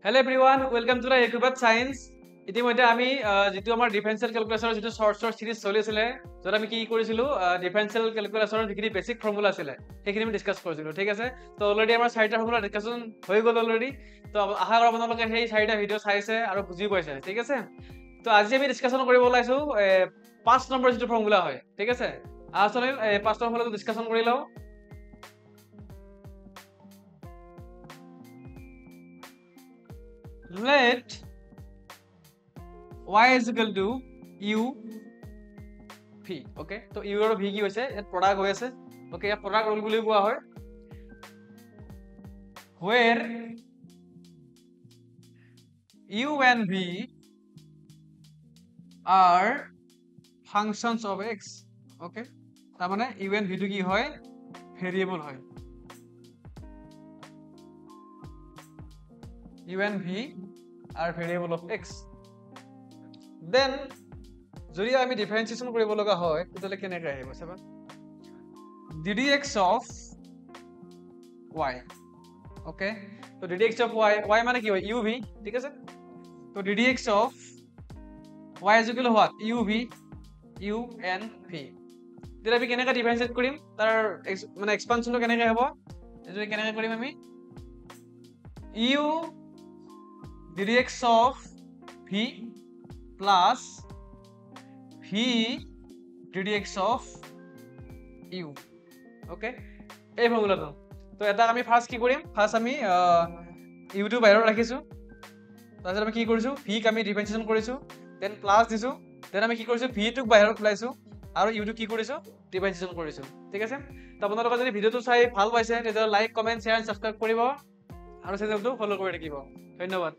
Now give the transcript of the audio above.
Hello everyone, welcome to the Equibat Science. ইতিমধ্যে আমি যেটো আমাৰ ডিফাৰেনশিয়েল ক্যালকুলাছৰ যেটো শৰ্ট সিৰিজ চলি আছিল যত আমি কি কৰিছিলো ডিফাৰেনশিয়েল ক্যালকুলাছৰ যিখিনি বেসিক ফৰ্মুলা আছিল সেইখিনি আমি ডিসকাস কৰিছিলো ঠিক আছে তো অলৰেডি আমাৰ চাৰিটা ফৰ্মুলা ডিসকাশন হৈ গল অলৰেডি তো আশা কৰো আপোনালোকে সেই চাৰিটা ভিডিও চাইছে আৰু বুজি পাইছে ঠিক আছে তো আজি আমি ডিসকাশন কৰিব ওলাইছো 5 নম্বৰ যেটো ফৰ্মুলা হয় ঠিক আছে আসলে 5 নম্বৰ ফৰ্মুলাটো ডিসকাশন কৰি লও let y is equal to u v okay তো u আৰু v কি হৈছে ইয়াত প্ৰডাক্ট হৈ আছে okay ইয়াত প্ৰডাক্ট ৰুল বুলি কোৱা হয় where u and v are functions of x okay তাৰ মানে u and v টো কি হয় ভেৰিয়েবল হয় u and v are variable of x then যদি আমি ডিফাৰেন্সিয়েচন কৰিব লগা হয় তেতিয়ালে কেনেকৈ আহিব চাবা ddx of y okay তো ddx of y মানে কি হয় uv ঠিক আছে তো ddx of y is equal to what uv u and v তেতিয়া আমি কেনেকৈ ডিফাৰেন্সিয়েট কৰিম তাৰ মানে এক্সপানশনটো কেনেকৈ হ'ব যদি কেনেকৈ কৰিম আমি u ddx of v plus v ddx of u okay এই ফৰ্মুলাটো তো এটা আমি ফাৰ্স্ট কি কৰিম ফাৰ্স্ট আমি u টো বাইৰত ৰাখিছো তাৰপিছত আমি কি কৰিছো v ক আমি ডিফাৰেন্সিয়েচন কৰিছো দেন প্লাস দিছো দেন আমি কি কৰিছো v টোক বাইৰত ওলাইছো আৰু u টো কি কৰিছো ডিফাৰেন্সিয়েচন কৰিছো ঠিক আছে তো আপোনালোকে যদি ভিডিওটো চাই ভাল পাইছে তেতিয়া like comment share and subscribe কৰিব আৰু চেনেলটো ফলো কৰি ৰাখিব ধন্যবাদ